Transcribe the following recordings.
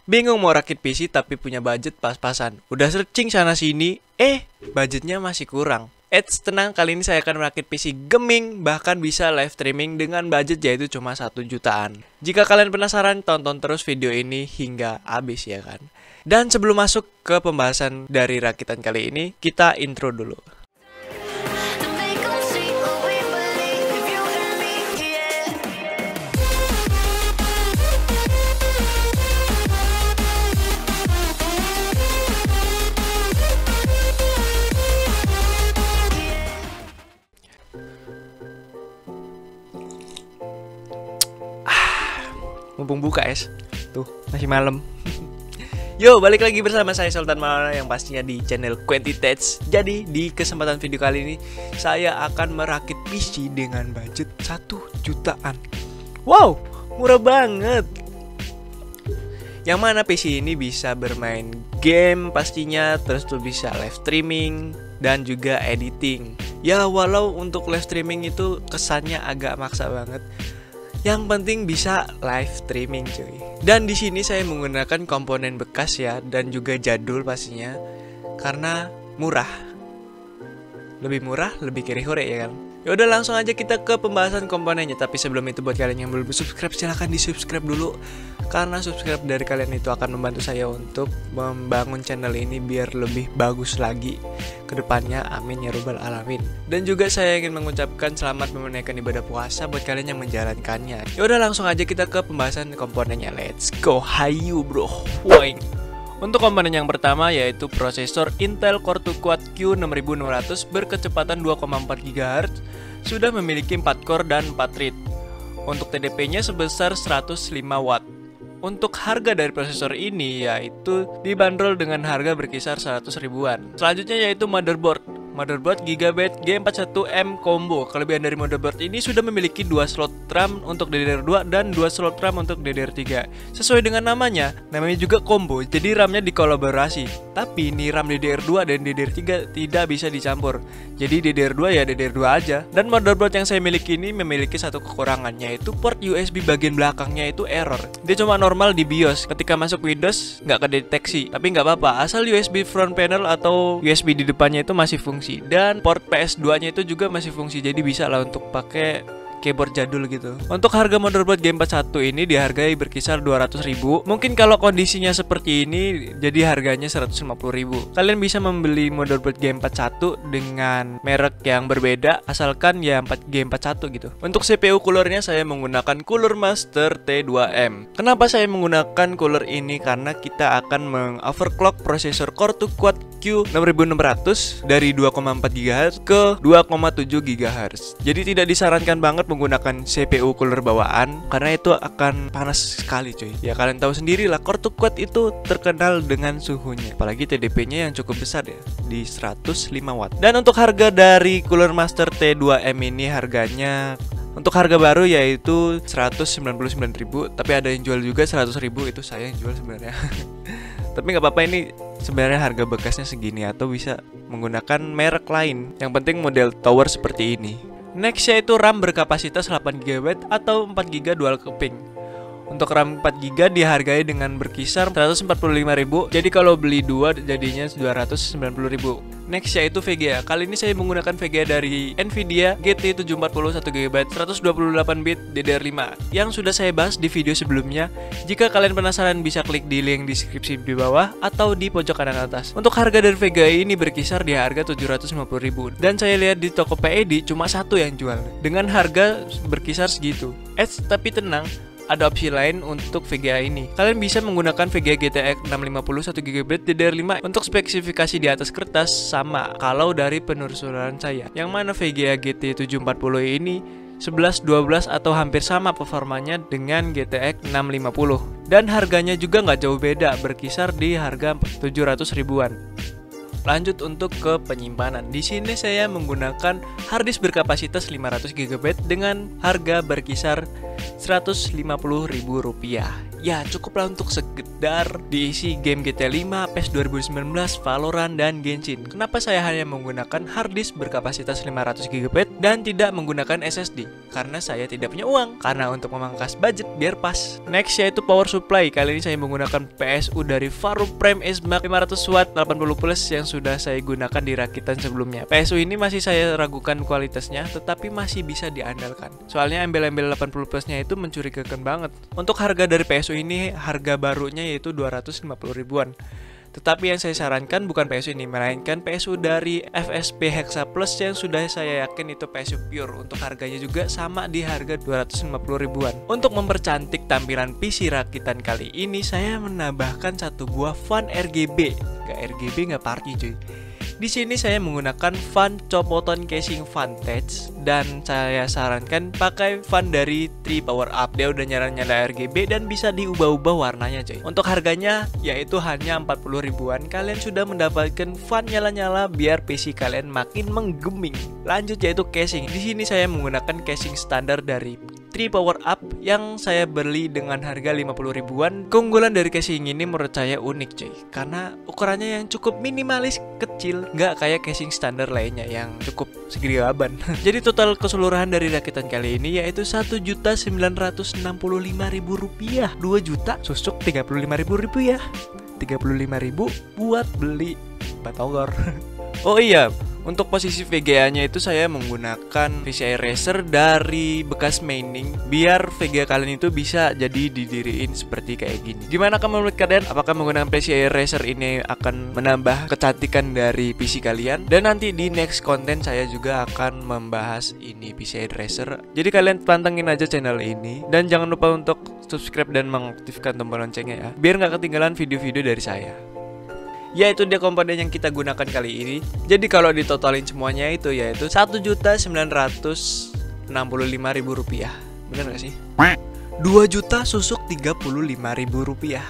Bingung mau rakit PC tapi punya budget pas-pasan. Udah searching sana sini, budgetnya masih kurang. Tenang, kali ini saya akan merakit PC gaming, bahkan bisa live streaming dengan budget yaitu cuma 1 jutaan. Jika kalian penasaran, tonton terus video ini hingga habis ya kan. Dan sebelum masuk ke pembahasan dari rakitan kali ini, kita intro dulu. Mumpung buka tuh masih malam. Yo, balik lagi bersama saya Sultan Maulana yang pastinya di channel Quantitates. Jadi di kesempatan video kali ini saya akan merakit PC dengan budget 1 jutaan. Wow, murah banget. Yang mana PC ini bisa bermain game pastinya, terus tuh bisa live streaming dan juga editing. Ya walau untuk live streaming itu kesannya agak maksa banget. Yang penting bisa live streaming cuy. Dan di sini saya menggunakan komponen bekas ya, dan juga jadul pastinya, karena murah. Lebih murah, lebih kere-hore ya kan. Ya udah langsung aja kita ke pembahasan komponennya. Tapi sebelum itu buat kalian yang belum subscribe, silahkan di subscribe dulu, karena subscribe dari kalian itu akan membantu saya untuk membangun channel ini biar lebih bagus lagi ke depannya. Amin ya robbal alamin. Dan juga saya ingin mengucapkan selamat menunaikan ibadah puasa buat kalian yang menjalankannya. Ya udah langsung aja kita ke pembahasan komponennya. Let's go, hayu bro. Woing. Untuk komponen yang pertama yaitu prosesor Intel Core 2 Quad Q6600 berkecepatan 2,4 GHz, sudah memiliki 4 core dan 4 thread. Untuk TDP-nya sebesar 105 Watt. Untuk harga dari prosesor ini yaitu dibanderol dengan harga berkisar 100 ribuan. Selanjutnya yaitu motherboard Gigabyte G41M Combo. Kelebihan dari motherboard ini sudah memiliki 2 slot RAM untuk DDR2 dan 2 slot RAM untuk DDR3. Sesuai dengan namanya juga combo, jadi RAM-nya dikolaborasi. Tapi ini RAM DDR2 dan DDR3 tidak bisa dicampur. Jadi DDR2 ya DDR2 aja. Dan motherboard yang saya miliki ini memiliki satu kekurangan, yaitu port USB bagian belakangnya itu error. Dia cuma normal di BIOS, ketika masuk Windows nggak kedeteksi. Tapi nggak apa-apa, asal USB front panel atau USB di depannya itu masih fungsi. Dan port PS2 nya itu juga masih fungsi, jadi bisa lah untuk pakai keyboard jadul gitu. Untuk harga motherboard G41 ini dihargai berkisar 200 ribu. Mungkin kalau kondisinya seperti ini jadi harganya 150 ribu. Kalian bisa membeli motherboard G41 dengan merek yang berbeda, asalkan ya G41 gitu. Untuk CPU coolernya saya menggunakan Cooler Master T2M. Kenapa saya menggunakan cooler ini? Karena kita akan mengoverclock prosesor Core 2 Quad Q6600 dari 2,4 GHz ke 2,7 GHz. Jadi tidak disarankan banget menggunakan CPU cooler bawaan karena itu akan panas sekali cuy. Ya kalian tahu sendiri lah, Core 2 Quad itu terkenal dengan suhunya. Apalagi TDP-nya yang cukup besar ya, di 105 Watt. Dan untuk harga dari Cooler Master T2M ini harganya untuk harga baru yaitu 199.000, tapi ada yang jual juga 100.000, itu saya yang jual sebenarnya. Tapi nggak apa-apa, ini sebenarnya harga bekasnya segini atau bisa menggunakan merek lain. Yang penting model tower seperti ini. Next yaitu RAM berkapasitas 8GB atau 4GB dual keping. Untuk RAM 4GB dihargai dengan berkisar 145.000. Jadi kalau beli 2 jadinya 290.000. Next yaitu VGA. Kali ini saya menggunakan VGA dari Nvidia GT 740 1GB 128-bit DDR5 yang sudah saya bahas di video sebelumnya. Jika kalian penasaran bisa klik di link deskripsi di bawah atau di pojok kanan atas. Untuk harga dari VGA ini berkisar di harga 750.000. Dan saya lihat di toko PED cuma satu yang jual dengan harga berkisar segitu. Tapi tenang, ada opsi lain untuk VGA ini. Kalian bisa menggunakan VGA GTX 650 1GB DDR5. Untuk spesifikasi di atas kertas sama kalau dari penelusuran saya. Yang mana VGA GT 740 ini 11, 12 atau hampir sama performanya dengan GTX 650. Dan harganya juga nggak jauh beda, berkisar di harga 700 ribuan. Lanjut untuk ke penyimpanan. Di sini saya menggunakan harddisk berkapasitas 500 GB dengan harga berkisar Rp150.000. Ya cukuplah untuk sekedar diisi game GTA 5, PES 2019, Valorant, dan Genshin. Kenapa saya hanya menggunakan harddisk berkapasitas 500 GB dan tidak menggunakan SSD? karena saya tidak punya uang. Karena untuk memangkas budget biar pas. Next yaitu power supply. Kali ini saya menggunakan PSU dari Varuprime SMAX 500 watt 80 plus yang sudah saya gunakan di rakitan sebelumnya. PSU ini masih saya ragukan kualitasnya, tetapi masih bisa diandalkan. Soalnya embel-embel 80 plusnya itu mencurigakan banget. Untuk harga dari PSU ini, harga barunya yaitu 250 ribuan. Tetapi yang saya sarankan bukan PSU ini, melainkan PSU dari FSP Hexa Plus yang sudah saya yakin itu PSU pure. Untuk harganya juga sama di harga 250 ribuan. Untuk mempercantik tampilan PC rakitan kali ini, saya menambahkan satu buah fan RGB. Gak RGB, gak party cuy. Di sini saya menggunakan fan copoton casing Vantage dan saya sarankan pakai fan dari 3 Power Up. Dia udah nyala-nyala RGB dan bisa diubah-ubah warnanya coy. Untuk harganya yaitu hanya 40 ribuan, kalian sudah mendapatkan fan nyala-nyala biar PC kalian makin menggeming. Lanjut yaitu casing. Di sini saya menggunakan casing standar dari 3 Power Up yang saya beli dengan harga 50 ribuan. Keunggulan dari casing ini menurut saya unik cuy, karena ukurannya yang cukup minimalis, kecil, nggak kayak casing standar lainnya yang cukup segede gaban. Jadi total keseluruhan dari rakitan kali ini yaitu 1.965.000 rupiah. 2 juta susuk 35.000 rupiah. 35.000 buat beli batogor. Oh iya, untuk posisi VGA-nya itu saya menggunakan PCI Racer dari bekas mining biar VGA kalian itu bisa jadi didiriin seperti kayak gini. Gimana menurut kalian? Apakah menggunakan PCI Racer ini akan menambah kecantikan dari PC kalian? Dan nanti di next konten saya juga akan membahas ini PCI Racer. Jadi kalian pantengin aja channel ini dan jangan lupa untuk subscribe dan mengaktifkan tombol loncengnya ya, biar nggak ketinggalan video-video dari saya. Ya, itu dia komponen yang kita gunakan kali ini. Jadi kalau ditotalin semuanya itu yaitu 1.965.000 rupiah. Bener gak sih? 2 juta susuk 35.000 rupiah.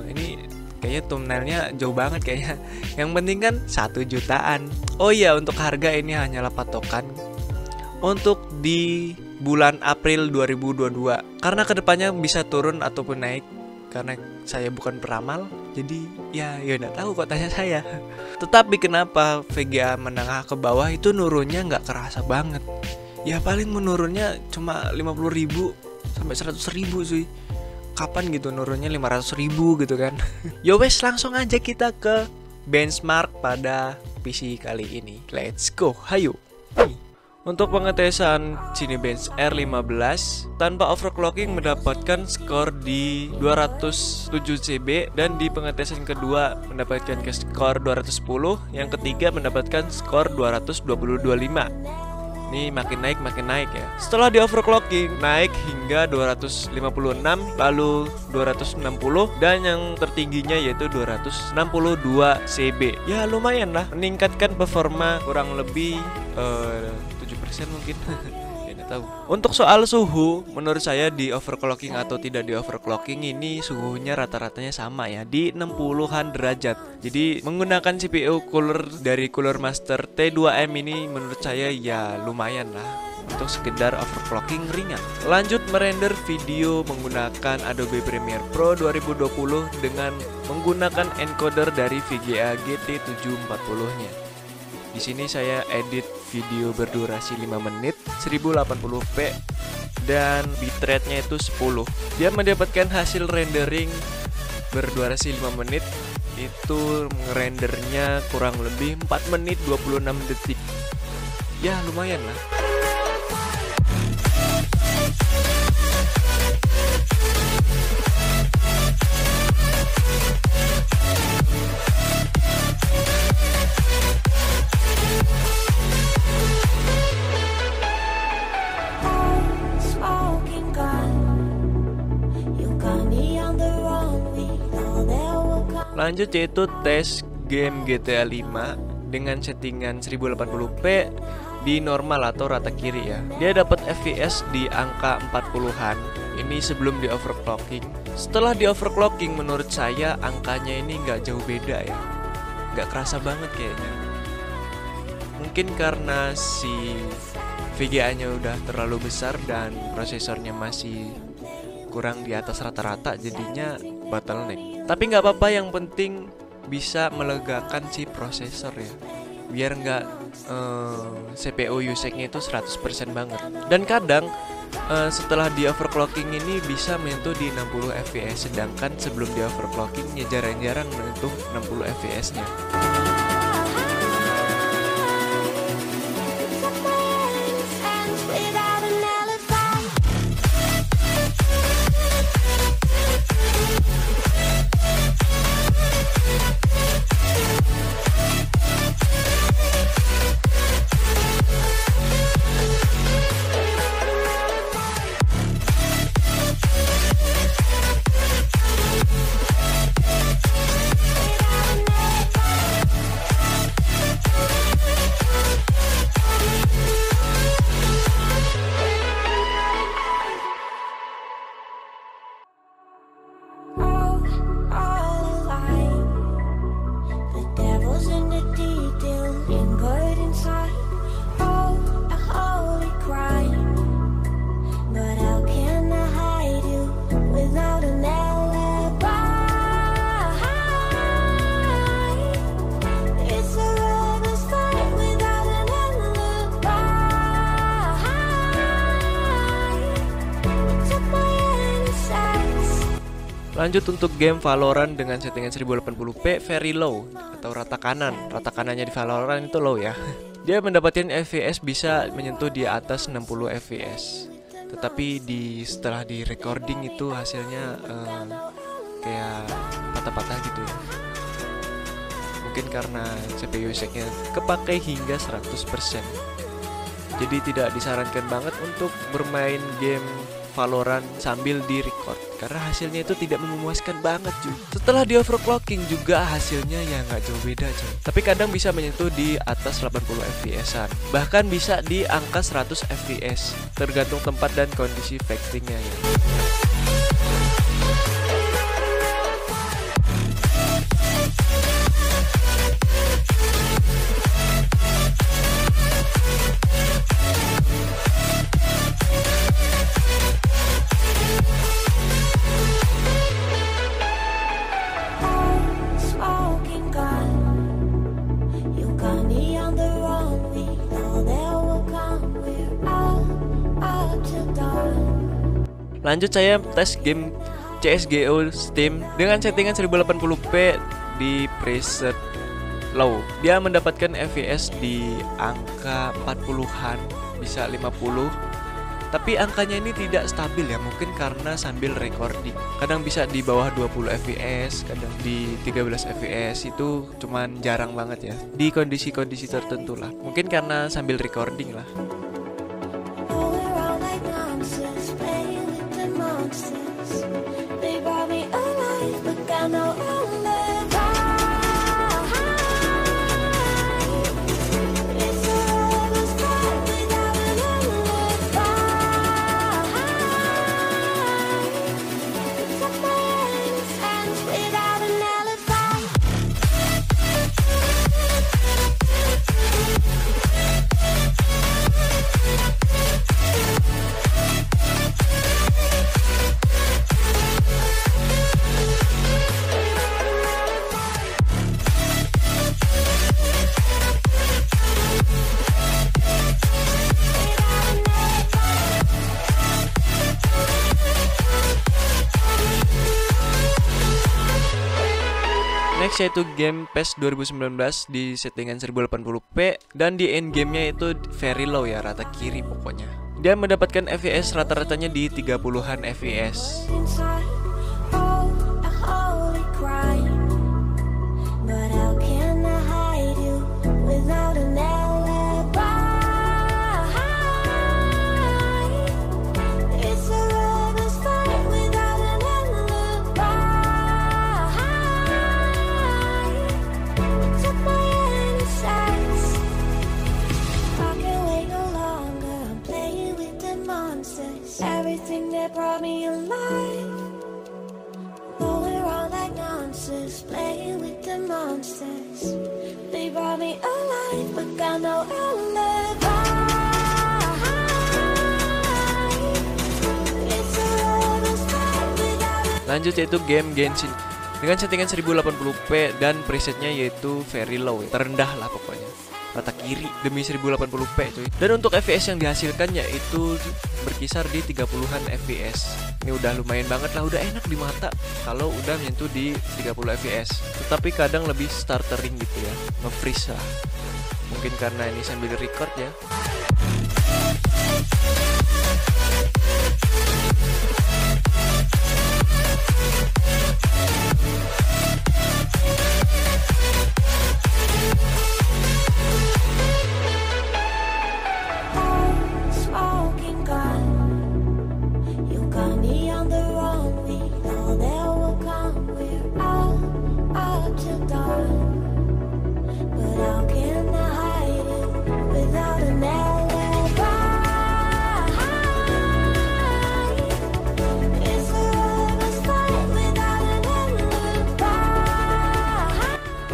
Ini kayaknya thumbnailnya jauh banget kayaknya. Yang penting kan 1 jutaan. Oh iya, untuk harga ini hanyalah patokan untuk di bulan April 2022. Karena kedepannya bisa turun ataupun naik. Karena saya bukan peramal, jadi ya nggak tahu kok, tanya saya. Tetapi kenapa VGA menengah ke bawah itu nurunnya nggak kerasa banget? Ya paling menurunnya cuma 50.000 sampai 100.000 cuy. Kapan gitu nurunnya 500.000 gitu kan? Yo wes, langsung aja kita ke benchmark pada PC kali ini. Let's go, hayo. Untuk pengetesan Cinebench R15 tanpa overclocking mendapatkan skor di 207 CB, dan di pengetesan kedua mendapatkan skor 210, yang ketiga mendapatkan skor 222.5. Ini makin naik ya. Setelah di overclocking naik hingga 256, lalu 260, dan yang tertingginya yaitu 262 CB. Ya lumayan lah, meningkatkan performa kurang lebih 7% mungkin. Ya nggak tahu. Untuk soal suhu, menurut saya di overclocking atau tidak di overclocking ini suhunya rata-ratanya sama ya, di 60-an derajat. Jadi menggunakan CPU cooler dari Cooler Master T2M ini menurut saya ya lumayan lah untuk sekedar overclocking ringan. Lanjut merender video menggunakan Adobe Premiere Pro 2020 dengan menggunakan encoder dari VGA GT740-nya. Di sini saya edit video berdurasi 5 menit 1080p dan bitrate-nya itu 10. Dia mendapatkan hasil rendering berdurasi 5 menit itu ngerendernya kurang lebih 4 menit 26 detik. Ya lumayan lah. Lanjut yaitu tes game GTA 5 dengan settingan 1080p di normal atau rata kiri ya. Dia dapat FPS di angka 40-an. Ini sebelum di overclocking. Setelah di overclocking menurut saya angkanya ini nggak jauh beda ya. Nggak kerasa banget kayaknya. Mungkin karena si VGA-nya udah terlalu besar dan prosesornya masih kurang di atas rata-rata, jadinya bottleneck. Tapi nggak apa-apa, yang penting bisa melegakan si prosesor ya, biar nggak CPU usage-nya itu 100% banget. Dan kadang setelah di overclocking ini bisa menyentuh di 60 fps, sedangkan sebelum di overclocking ya jarang-jarang menyentuh 60 fps-nya. Lanjut untuk game Valorant dengan settingan 1080p very low atau rata kanan. Rata kanannya di Valorant itu low ya. Dia mendapatkan FPS bisa menyentuh di atas 60 fps. Tetapi setelah di recording itu hasilnya kayak patah-patah gitu ya. Mungkin karena CPU usage-nya kepakai hingga 100%. Jadi tidak disarankan banget untuk bermain game Valorant sambil di record karena hasilnya itu tidak memuaskan banget cuy. Setelah di overclocking juga hasilnya ya nggak jauh beda cuy. Tapi kadang bisa menyentuh di atas 80 fps-an, bahkan bisa di angka 100 fps tergantung tempat dan kondisi vectingnya ya. Lanjut saya tes game CSGO Steam dengan settingan 1080p di preset low. Dia mendapatkan FPS di angka 40-an, bisa 50. Tapi angkanya ini tidak stabil ya, mungkin karena sambil recording. Kadang bisa di bawah 20 fps, kadang di 13 fps, itu cuman jarang banget ya. Di kondisi-kondisi tertentu lah. Mungkin karena sambil recording lah. Next yaitu game PES 2019 di settingan 1080p dan di end gamenya itu very low ya, rata kiri pokoknya. Dia mendapatkan FPS rata-ratanya di 30-an fps. Everything that brought me alive, going around like monsters, playing with the monsters. They brought me alive, but got no alibi. Lanjut yaitu game Genshin dengan settingan 1080p dan presetnya yaitu very low, terendah lah pokoknya. mata kiri demi 1080p cuy. Dan untuk FPS yang dihasilkan yaitu berkisar di 30-an FPS. Ini udah lumayan banget lah, udah enak di mata kalau udah menyentuh di 30 FPS. Tetapi kadang lebih stuttering gitu ya, nge-freeze lah. Mungkin karena ini sambil record ya.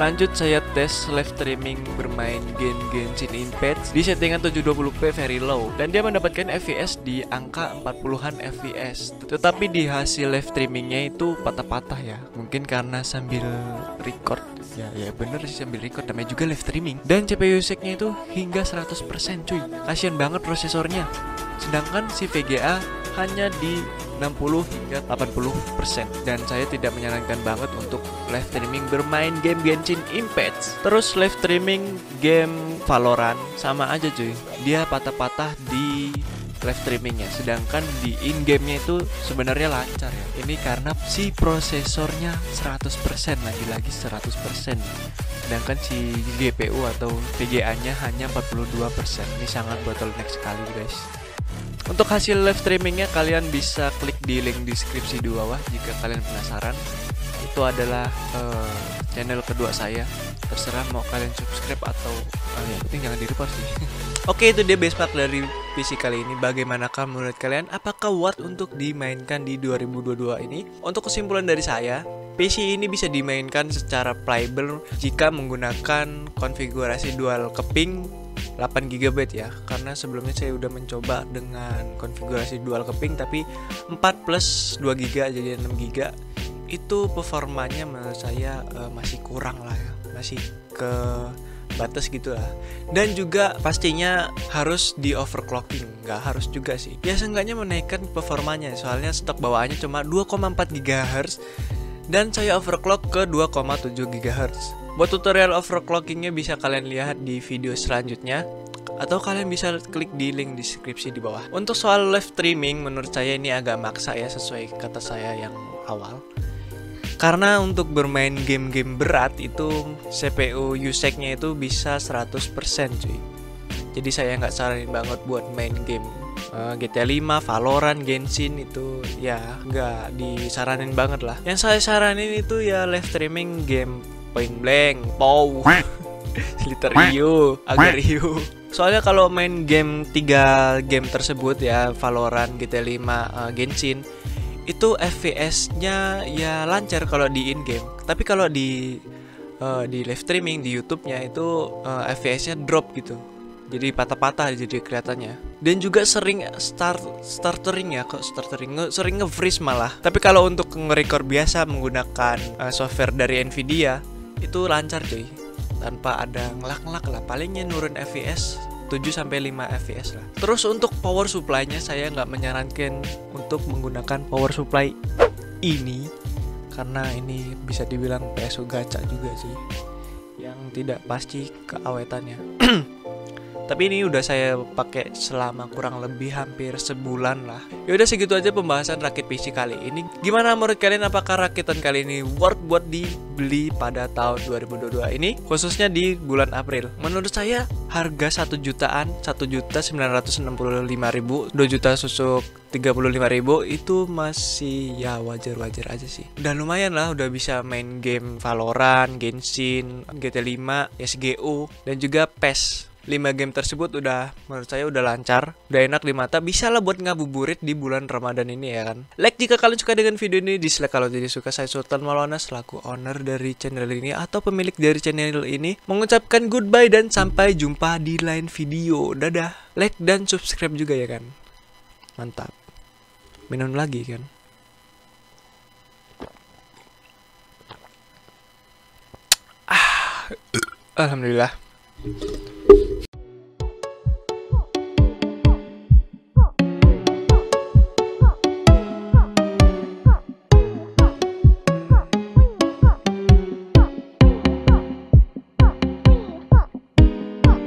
Lanjut saya tes live streaming bermain game Genshin Impact di settingan 720p very low dan dia mendapatkan FPS di angka 40-an FPS. Tetapi di hasil live streamingnya itu patah-patah ya. Mungkin karena sambil record. Ya bener sih sambil record, namanya juga live streaming. Dan CPU usage-nya itu hingga 100% cuy. Kasian banget prosesornya. Sedangkan si VGA hanya di 60 hingga 80%. Dan saya tidak menyarankan banget untuk live streaming bermain game Genshin Impact. Terus live streaming game Valorant sama aja cuy, dia patah-patah di live streamingnya, sedangkan di in gamenya itu sebenarnya lancar ya. Ini karena si prosesornya 100%, lagi-lagi 100%, sedangkan si GPU atau VGA nya hanya 42%. Ini sangat bottleneck sekali guys. Untuk hasil live streamingnya kalian bisa klik di link deskripsi di bawah jika kalian penasaran. Itu adalah channel kedua saya. Terserah mau kalian subscribe atau yang penting jangan di-repost sih. Oke, itu dia benchmark dari PC kali ini. Bagaimanakah menurut kalian? Apakah worth untuk dimainkan di 2022 ini? Untuk kesimpulan dari saya, PC ini bisa dimainkan secara playable jika menggunakan konfigurasi dual keping 8GB ya, karena sebelumnya saya udah mencoba dengan konfigurasi dual keping tapi 4 plus 2GB jadi 6GB. Itu performanya menurut saya masih kurang lah ya, masih ke batas gitu lah. Dan juga pastinya harus di overclocking, nggak harus juga sih ya, seenggaknya menaikkan performanya, soalnya stok bawaannya cuma 2,4 GHz dan saya overclock ke 2,7 GHz. Buat tutorial overclockingnya bisa kalian lihat di video selanjutnya, atau kalian bisa klik di link deskripsi di bawah. Untuk soal live streaming, menurut saya ini agak maksa ya, sesuai kata saya yang awal. Karena untuk bermain game-game berat itu CPU usage-nya itu bisa 100% cuy. Jadi saya nggak saranin banget buat main game GTA 5, Valorant, Genshin itu ya nggak disaranin banget lah. Yang saya saranin itu ya live streaming game Point Blank, PoW, Slither Ryu, Agar.io. Soalnya kalau main game 3 game tersebut ya, Valorant, GTA 5, Genshin, itu FPS-nya ya lancar kalau di in game. Tapi kalau di live streaming di YouTube-nya itu FPS-nya drop gitu. Jadi patah-patah jadi kelihatannya. Dan juga sering stuttering ya, kok stuttering, sering nge-freeze malah. Tapi kalau untuk nge-record biasa menggunakan software dari Nvidia itu lancar cuy, tanpa ada ngelak-ngelak lah. Palingnya nurun FPS 7-5 FPS lah. Terus untuk power supply-nya saya nggak menyarankan untuk menggunakan power supply ini, karena ini bisa dibilang PSU gacha juga sih, yang tidak pasti keawetannya. Tapi ini udah saya pakai selama kurang lebih hampir sebulan lah. Ya udah segitu aja pembahasan rakit PC kali ini. Gimana menurut kalian, apakah rakitan kali ini worth buat dibeli pada tahun 2022 ini, khususnya di bulan April? Menurut saya harga 1 jutaan, 1.965.000, 2 juta susuk 35.000 itu masih ya wajar-wajar aja sih. Udah lumayan lah, udah bisa main game Valorant, Genshin, GTA 5, SGU, dan juga PES. 5 game tersebut udah menurut saya udah lancar, udah enak di mata, bisa lah buat ngabuburit di bulan Ramadan ini ya kan. Like jika kalian suka dengan video ini, dislike kalau tidak suka. Saya Sultan Maulana selaku owner dari channel ini atau pemilik dari channel ini mengucapkan goodbye dan sampai jumpa di lain video. Dadah. Like dan subscribe juga ya kan. Mantap. Minum lagi kan. Alhamdulillah.